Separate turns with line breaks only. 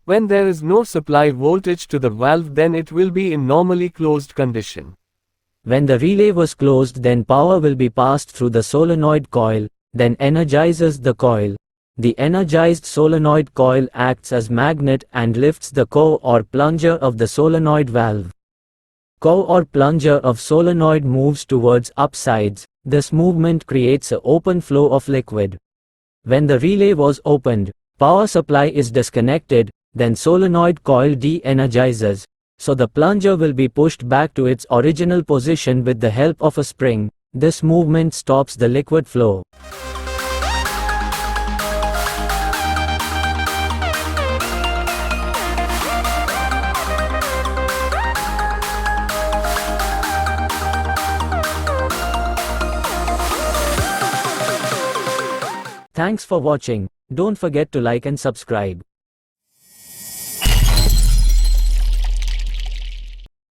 When there is no supply voltage to the valve, then it will be in normally closed condition.
When the relay was closed, then power will be passed through the solenoid coil, then energizes the coil. The energized solenoid coil acts as magnet and lifts the core or plunger of the solenoid valve. Core or plunger of solenoid moves towards upsides. This movement creates an open flow of liquid. When the relay was opened, power supply is disconnected, then solenoid coil de-energizes, so the plunger will be pushed back to its original position with the help of a spring. This movement stops the liquid flow. Thanks for watching. Don't forget to like and subscribe.